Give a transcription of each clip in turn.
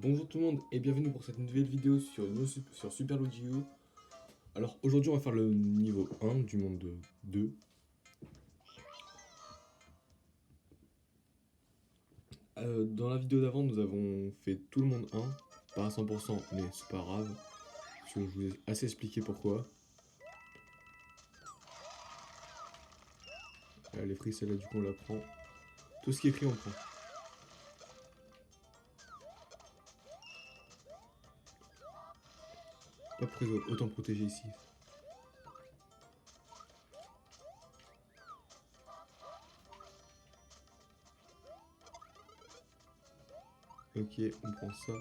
Bonjour tout le monde et bienvenue pour cette nouvelle vidéo sur Super Luigi U. Alors aujourd'hui on va faire le niveau 1 du monde 2. Dans la vidéo d'avant nous avons fait tout le monde 1, pas à 100% mais c'est pas grave, parce que je vous ai assez expliqué pourquoi. Les frites celle-là du coup on la prend, tout ce qui est écrit on prend. Pas pour autant protéger ici. Ok, on prend ça.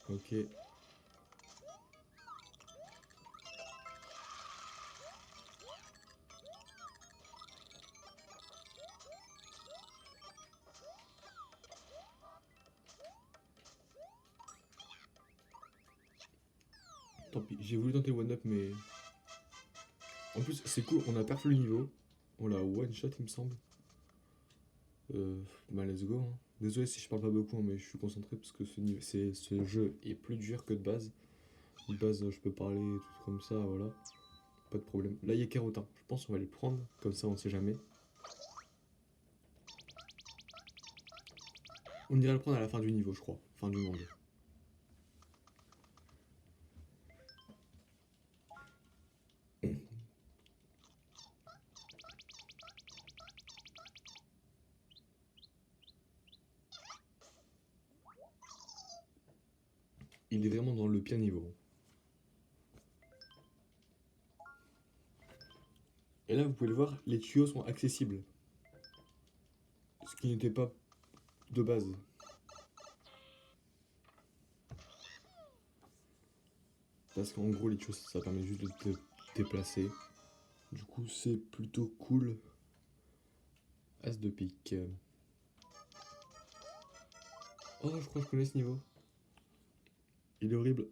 Ok. Tant pis, j'ai voulu tenter le one-up mais... En plus c'est cool, on a perfait le niveau. On l'a one shot il me semble. Bah let's go hein. Désolé si je parle pas beaucoup hein, mais je suis concentré parce que ce jeu est plus dur que de base. De base je peux parler tout comme ça, voilà. Pas de problème. Là il y a Carotin, je pense qu'on va les prendre, comme ça on sait jamais. On ira le prendre à la fin du niveau je crois, fin du monde. Il est vraiment dans le pire niveau. Et là vous pouvez le voir, les tuyaux sont accessibles. Ce qui n'était pas de base. Parce qu'en gros les tuyaux ça permet juste de te déplacer. Du coup c'est plutôt cool. As de pique. Oh je crois que je connais ce niveau. Il est horrible.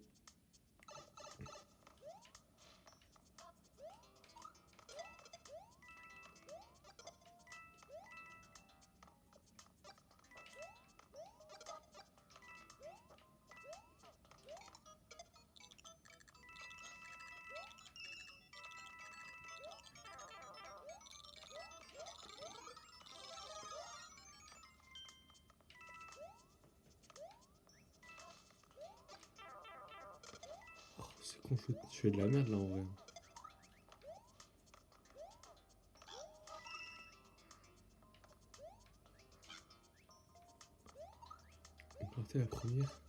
C'est con, je fais de la merde là en vrai. On partait la première.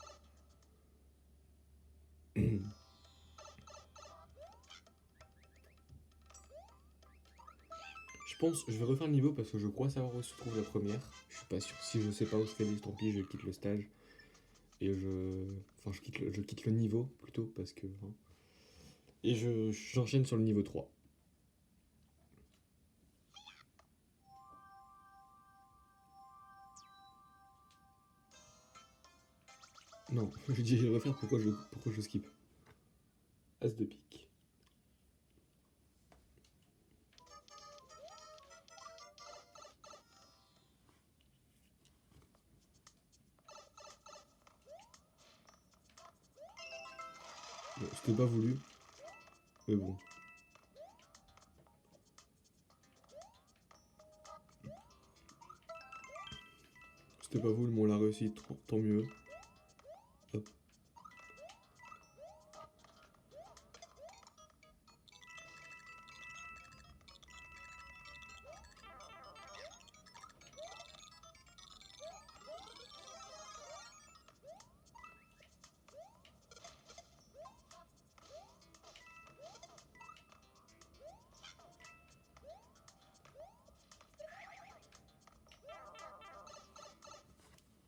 Je pense, je vais refaire le niveau parce que je crois savoir où se trouve la première. Je suis pas sûr. Si je sais pas où se trouve, tant pis, je quitte le stage. Et je. Enfin, je quitte le niveau plutôt parce que. Hein. Et j'enchaîne sur le niveau 3. Non, je dis refaire pourquoi je skip. As de pique. Bon, c'était pas voulu. Mais bon. C'était pas voulu, mais on l'a réussi, tant mieux. Hop.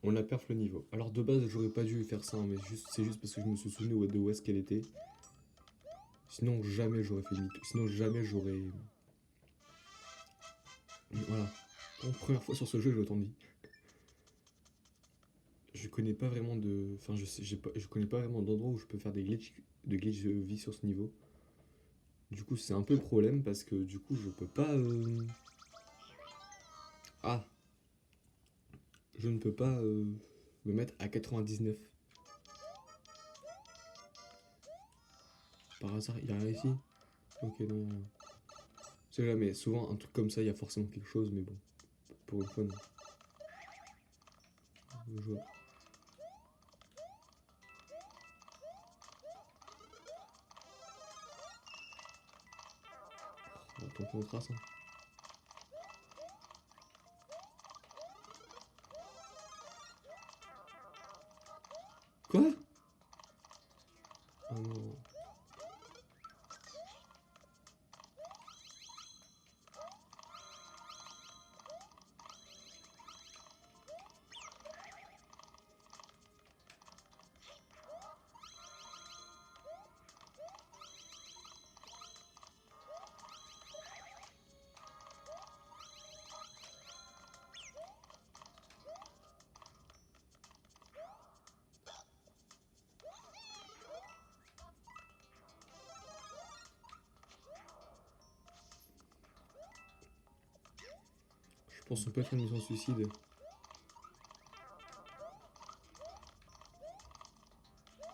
On a perf le niveau. Alors de base, j'aurais pas dû faire ça, hein, mais c'est juste parce que je me suis souvenu de où est-ce qu'elle était. Sinon, jamais j'aurais fait demi-tour. Sinon, jamais j'aurais. Voilà. Pour la première fois sur ce jeu, je t'en dis. je connais pas vraiment de. Enfin, je connais pas vraiment d'endroit où je peux faire de glitch de vie sur ce niveau. Du coup, c'est un peu le problème parce que du coup, je peux pas. Ah, je ne peux pas me mettre à 99. Par hasard, il y a rien ici? Ok, non. C'est jamais. Souvent, un truc comme ça, il y a forcément quelque chose, mais bon. Pour une fois, non. Je vois. On va tenter notre race, hein. Quoi? Ah non. Je pense qu'on peut être une mission suicide.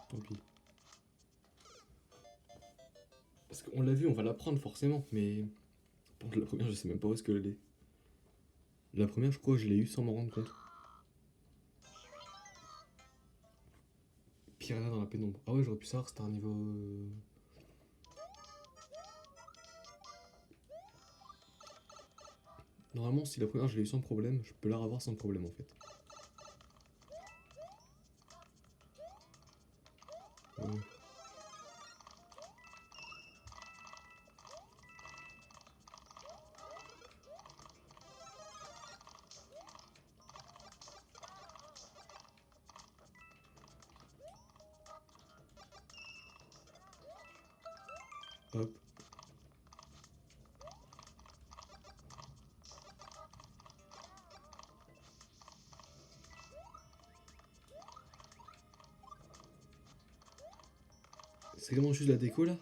Tant pis. Parce qu'on l'a vu, on va la prendre forcément, mais. Par contre, la première, je sais même pas où est-ce qu'elle est. La première, je crois que je l'ai eu sans m'en rendre compte. Piranha dans la pénombre. Ah ouais, j'aurais pu savoir que c'était un niveau. Normalement, si la première, je l'ai eu sans problème, je peux la revoir sans problème en fait. Ouais. Hop. C'est vraiment juste la déco là?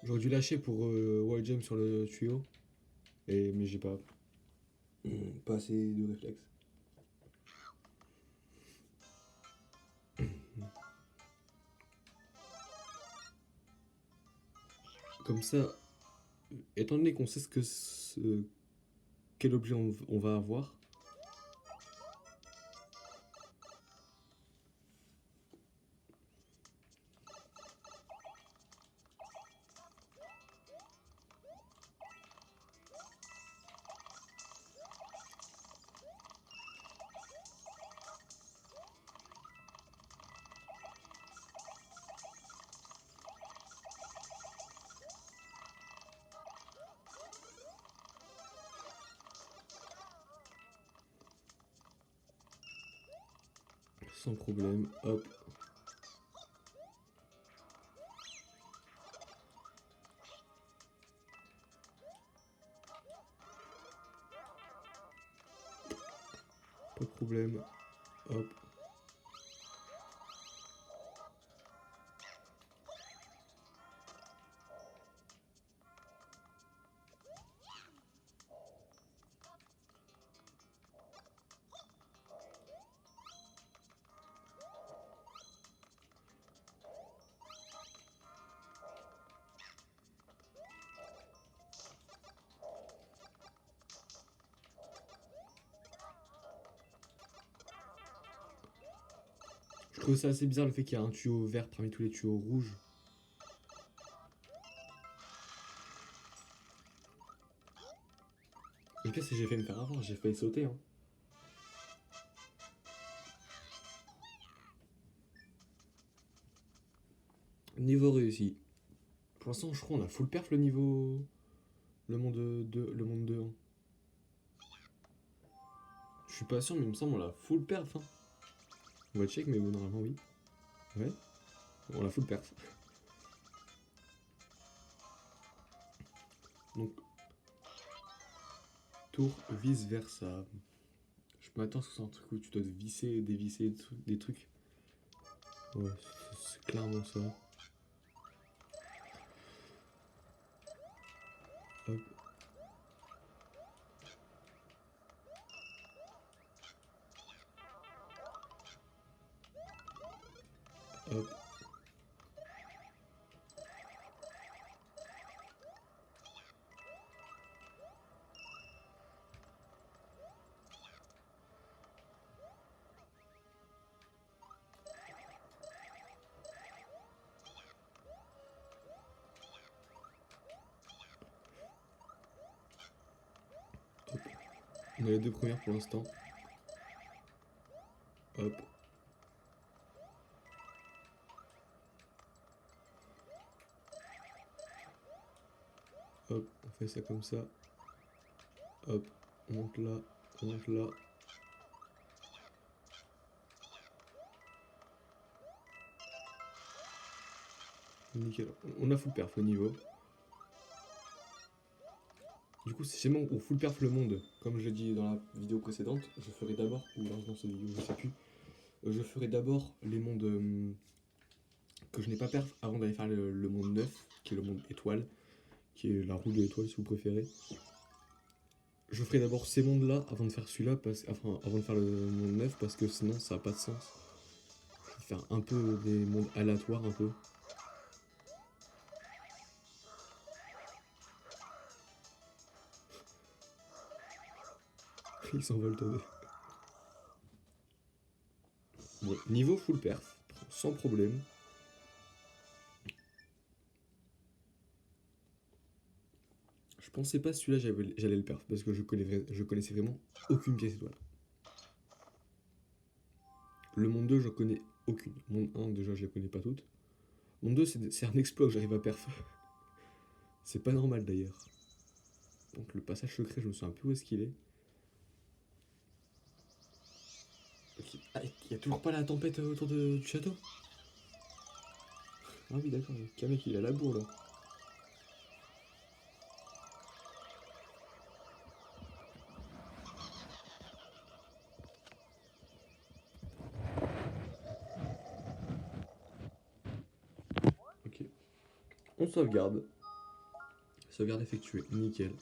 J'aurais dû lâcher pour wall jump sur le tuyau. Mais j'ai pas. Pas assez de réflexe. Comme ça, étant donné qu'on sait quel objet on va avoir, sans problème, hop. Pas de problème, hop. Je trouve ça assez bizarre le fait qu'il y a un tuyau vert parmi tous les tuyaux rouges. Le pire, c'est que j'ai failli me faire avoir, j'ai failli sauter, hein. Niveau réussi. Pour l'instant, je crois qu'on a full perf le niveau. Le monde 2, le monde 2, hein. suis pas sûr, mais il me semble on l'a full perf. Hein. On va check, mais bon, normalement oui. Ouais, on l'a full perf. Donc, tour vice versa. Je m'attends à ce que c'est un truc où tu dois te visser et dévisser des trucs. Ouais, c'est clairement ça. Hop. Hop. Hop. On a les deux premières pour l'instant. Hop. Hop, on fait ça comme ça. Hop, on monte là, on monte là. Nickel. On a full perf au niveau. Du coup, si jamais on full perf le monde, comme je l'ai dit dans la vidéo précédente, je ferai d'abord, ou dans cette vidéo, je sais plus, je ferai d'abord les mondes que je n'ai pas perf avant d'aller faire le monde 9, qui est le monde étoile, qui est la roue de l'étoile si vous préférez. Je ferai d'abord ces mondes-là avant de faire celui-là, enfin avant de faire le monde 9, parce que sinon ça n'a pas de sens. Je vais faire un peu des mondes aléatoires un peu. Ils s'envolent tous. Bon, niveau full perf, sans problème. Je pensais pas celui-là j'allais le perf, parce que je connaissais vraiment aucune pièce étoile. Le monde 2, je connais aucune. Monde 1, déjà, je les connais pas toutes. Monde 2, c'est un exploit que j'arrive à perf. C'est pas normal d'ailleurs. Donc le passage secret, je me souviens un peu où est-ce qu'il est. Okay. Ah, il y a toujours pas la tempête autour du château. Ah oui, d'accord, Kamek il a la bourre là. Ok. On sauvegarde. Sauvegarde effectuée. Nickel.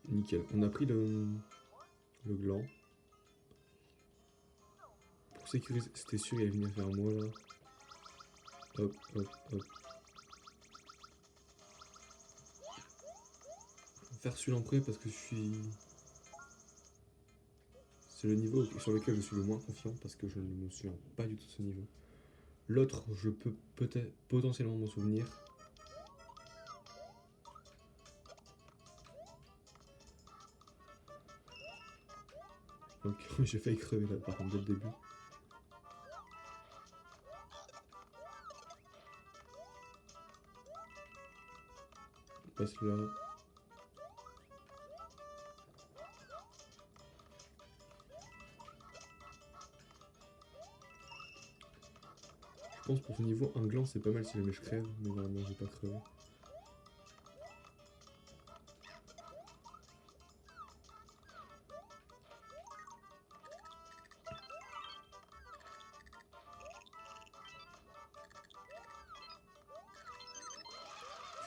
Nickel. On a pris le gland. Pour sécuriser, c'était sûr il allait venir vers moi là. Hop, hop, hop. Je vais faire celui-là en premier parce que je suis. C'est le niveau sur lequel je suis le moins confiant parce que je ne me souviens pas du tout de ce niveau. L'autre, je peux peut-être potentiellement m'en souvenir. Donc j'ai failli crever là par contre dès le début. On passe là. Je pense pour ce niveau, un gland c'est pas mal si jamais je crève, mais normalement j'ai pas crevé.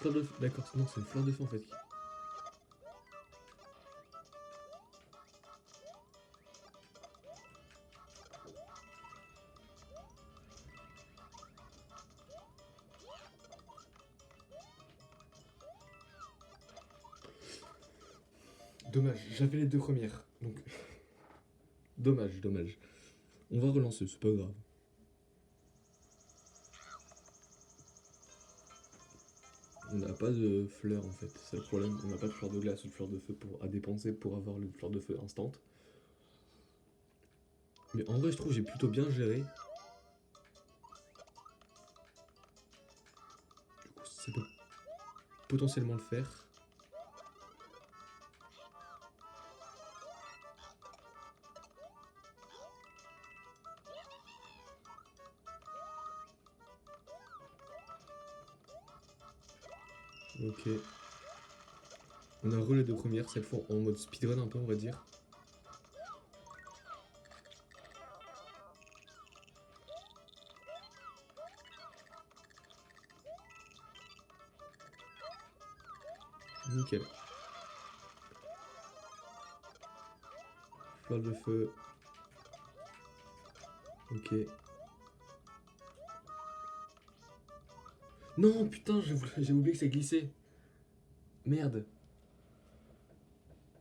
Fleur de feu, d'accord, non c'est une fleur de feu en fait. Dommage, j'avais les deux premières, donc dommage, dommage. On va relancer, c'est pas grave. On n'a pas de fleurs en fait, c'est le problème. On n'a pas de fleur de glace ou de fleur de feu à dépenser pour avoir le fleur de feu instant. Mais en vrai, je trouve que j'ai plutôt bien géré. Du coup, ça peut potentiellement le faire. Ok. On a relais de première, cette fois en mode speedrun un peu, on va dire. Nickel. Fleur de feu. Ok. Non, putain, j'ai oublié que ça glissait. Merde.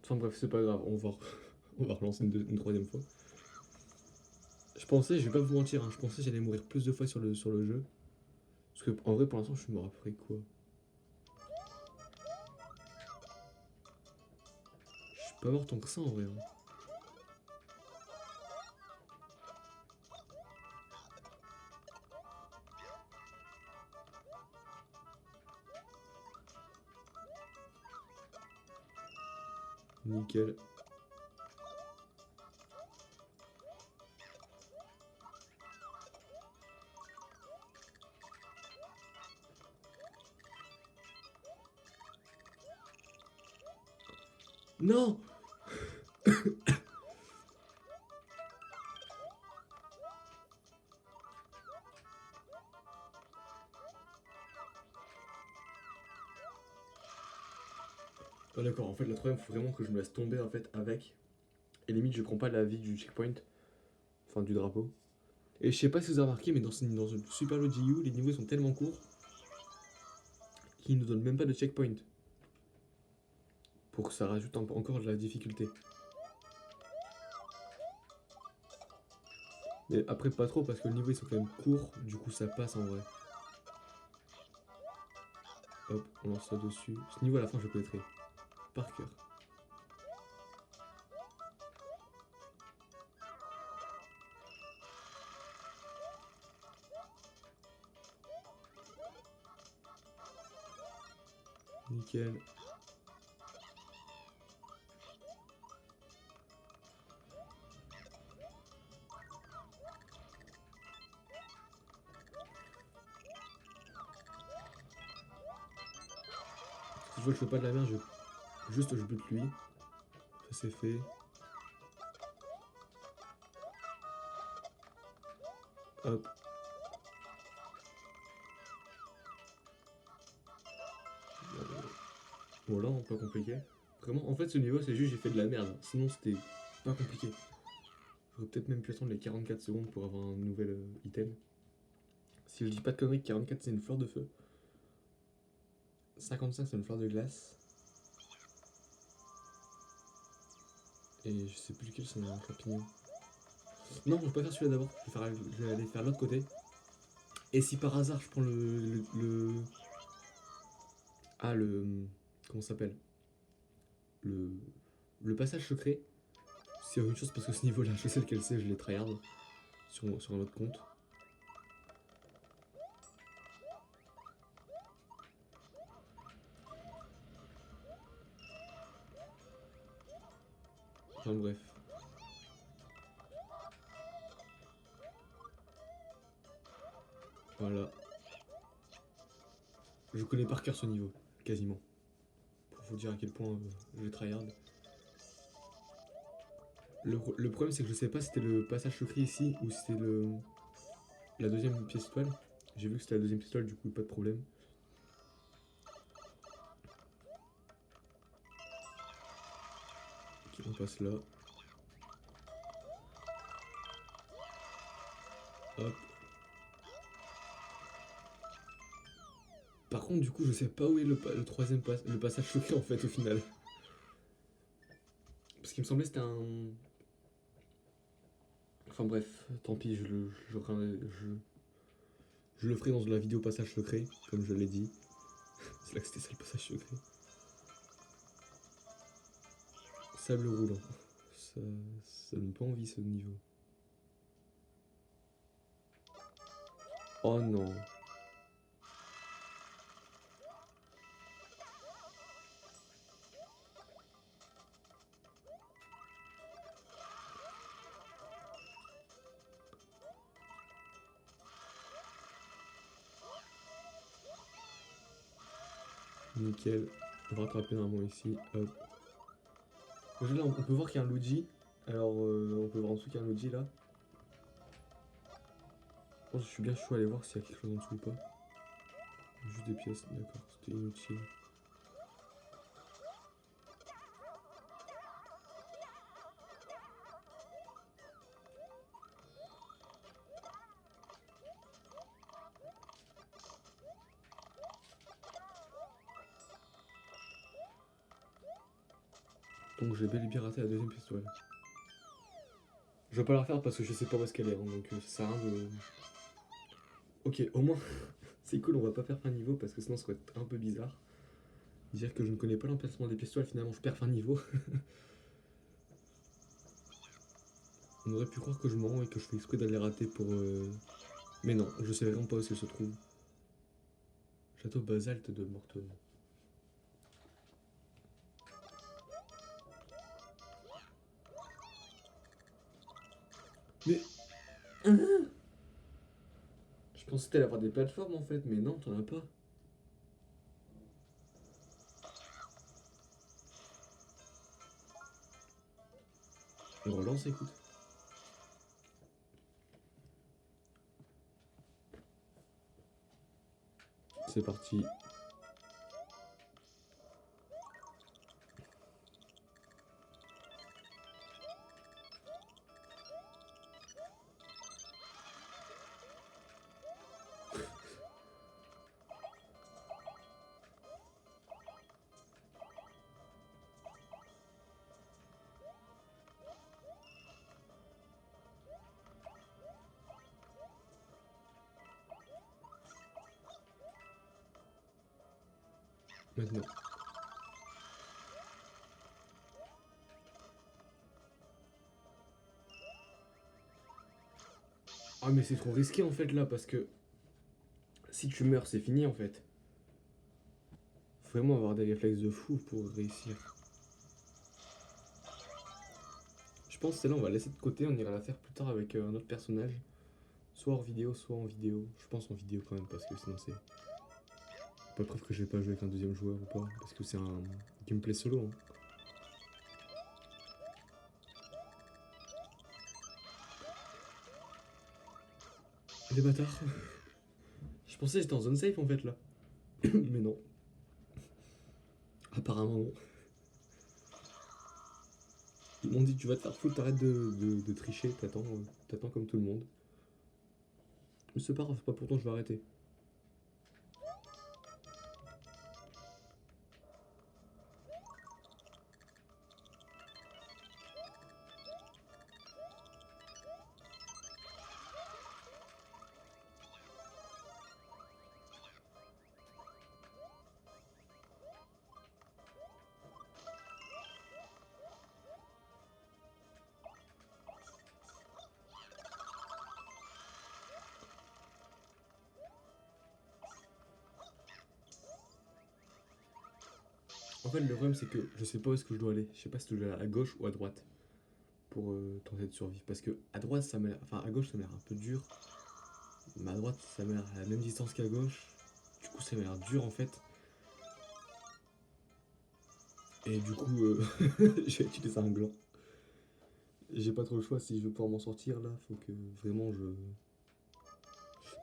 Enfin bref, c'est pas grave, on va relancer une troisième fois. Je pensais, je vais pas vous mentir, hein, je pensais que j'allais mourir plus de fois sur le jeu. Parce que en vrai, pour l'instant, je suis mort après quoi. Je suis pas mort tant que ça en vrai, hein. Nickel. Non. Ah d'accord, en fait, la troisième, faut vraiment que je me laisse tomber en fait avec. Et limite, je prends pas la vie du checkpoint, enfin du drapeau. Et je sais pas si vous avez remarqué, mais dans le Super Luigi U, les niveaux sont tellement courts qu'ils ne donnent même pas de checkpoint. Pour que ça rajoute encore de la difficulté. Mais après, pas trop, parce que le niveau ils sont quand même courts, du coup ça passe en vrai. Hop, on lance ça dessus. Ce niveau à la fin, je le connaîtrai par cœur. Nickel. Si je vois que je fais pas de la merde, juste je bute lui. Ça c'est fait. Hop. Voilà, pas compliqué. Vraiment, en fait, ce niveau, c'est juste j'ai fait de la merde. Sinon, c'était pas compliqué. J'aurais peut-être même pu attendre les 44 secondes pour avoir un nouvel item. Si je dis pas de conneries, 44 c'est une fleur de feu. 55 c'est une fleur de glace. Et je sais plus lequel c'est un champignon. Non, je vais pas faire celui-là d'abord. Je vais aller faire l'autre côté. Et si par hasard je prends Ah, comment ça s'appelle le... le passage secret. C'est une chose parce que ce niveau-là, je sais lequel c'est, je l'ai tryhard sur un autre compte. Enfin bref. Voilà. Je connais par cœur ce niveau, quasiment. Pour vous dire à quel point je tryhard. Le problème, c'est que je sais pas si c'était le passage secret ici ou si c'était la deuxième pièce étoile. J'ai vu que c'était la deuxième pièce étoile, du coup, pas de problème. Ok, on passe là. Hop. Par contre, du coup, je sais pas où est le troisième le passage secret en fait, au final. Parce qu'il me semblait que c'était un. Enfin bref, tant pis, je le ferai dans la vidéo passage secret, comme je l'ai dit. C'est là que c'était ça le passage secret. Sable roulant. Ça, ça donne pas envie ce niveau. Oh non. Nickel. On va rattraper normalement ici. Hop. Déjà là, on peut voir qu'il y a un Luigi. Alors, on peut voir en dessous qu'il y a un Luigi là. Je pense que je suis bien chaud à aller voir s'il y a quelque chose en dessous ou pas. Juste des pièces, d'accord, c'était inutile. Donc j'ai bel et bien raté la deuxième pistolet. Je vais pas la refaire parce que je sais pas où est-ce qu'elle est, hein, donc ça sert à rien de... Ok, au moins, c'est cool, on va pas faire fin niveau parce que sinon ça serait un peu bizarre. Dire que je ne connais pas l'emplacement des pistolets, finalement je perds fin niveau. On aurait pu croire que je me rends et que je fais exprès d'aller rater pour... Mais non, je sais vraiment pas où est-ce qu'elle se trouve. Château basalte de Morton. Mais... Je pensais que t'allais avoir des plateformes en fait, mais non, t'en as pas. On relance, écoute. C'est parti. Maintenant. Ah mais c'est trop risqué en fait là parce que si tu meurs c'est fini en fait. Faut vraiment avoir des réflexes de fou pour réussir. Je pense que celle-là on va laisser de côté, on ira la faire plus tard avec un autre personnage. Soit hors vidéo, soit en vidéo. Je pense en vidéo quand même parce que sinon c'est pas preuve que je vais pas jouer avec un deuxième joueur ou pas. Parce que c'est un gameplay solo. Hein. Les bâtards. Je pensais que j'étais en zone safe en fait là. Mais non. Apparemment non. Ils m'ont dit tu vas te faire foutre, t'arrêtes de tricher, t'attends comme tout le monde. Mais c'est pas grave, pas pourtant je vais arrêter. En fait le problème c'est que je sais pas où est-ce que je dois aller. Je sais pas si je dois aller à gauche ou à droite pour tenter de survivre. Parce que à droite ça m'a l'air. Enfin à gauche ça m'a l'air un peu dur. Mais à droite ça m'a l'air à la même distance qu'à gauche. Du coup ça m'a l'air dur en fait. Et du coup je vais utiliser un gland. J'ai pas trop le choix si je veux pouvoir m'en sortir là. Faut que vraiment je.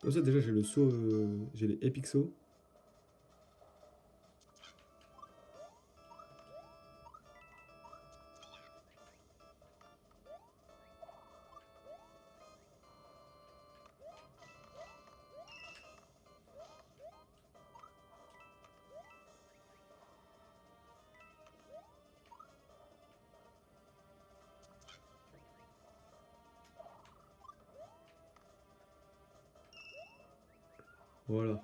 Comme ça déjà j'ai le saut. J'ai les epic sauts. Voilà.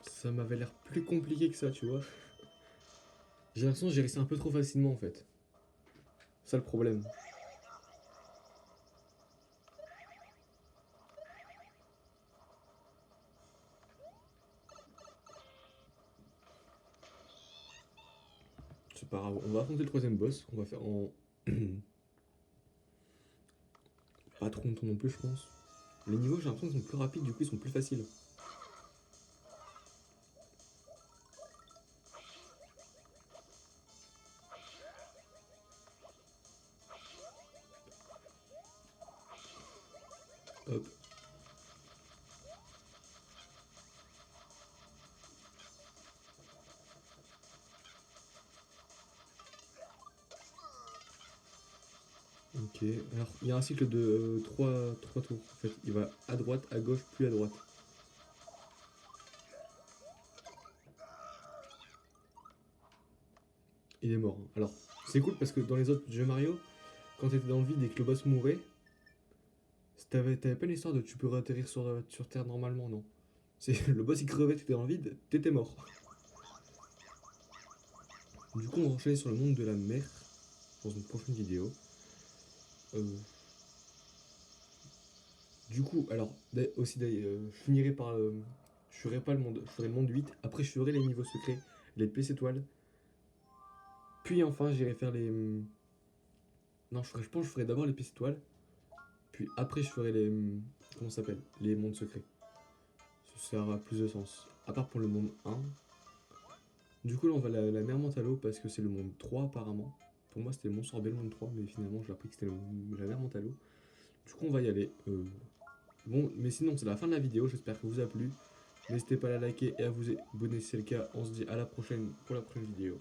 Ça m'avait l'air plus compliqué que ça, tu vois. J'ai l'impression que j'ai réussi un peu trop facilement en fait. C'est ça le problème. C'est pas grave. On va affronter le troisième boss. On va faire en. pas trop longtemps non plus, je pense. Les niveaux, j'ai l'impression qu'ils sont plus rapides, du coup, ils sont plus faciles. Hop. Ok, alors il y a un cycle de 3 tours en fait. Il va à droite, à gauche, puis à droite. Il est mort, hein. Alors, c'est cool parce que dans les autres jeux Mario, quand t'étais dans le vide et que le boss mourait, t'avais pas l'histoire de tu peux atterrir sur Terre normalement, non. C'est le boss il crevait, t'étais dans le vide, t'étais mort. Du coup, on va enchaîner sur le monde de la mer dans une prochaine vidéo. Euh, du coup, alors, aussi, je finirai par. Je ferai pas le monde, je ferai le monde 8. Après, je ferai les niveaux secrets, les pièces étoiles. Puis enfin, j'irai faire les. Non, je pense que je ferai d'abord les pièces étoiles. Puis après, je ferai les. Comment ça s'appelle? Les mondes secrets. Ça aura plus de sens. À part pour le monde 1. Du coup, là, on va la mer Mentalo parce que c'est le monde 3 apparemment. Pour moi, c'était le mont Sorbet, le monde 3, mais finalement, j'ai appris que c'était la mer Mentalo. Du coup, on va y aller. Bon, mais sinon, c'est la fin de la vidéo. J'espère que vous a plu. N'hésitez pas à la liker et à vous abonner si c'est le cas. On se dit à la prochaine pour la prochaine vidéo.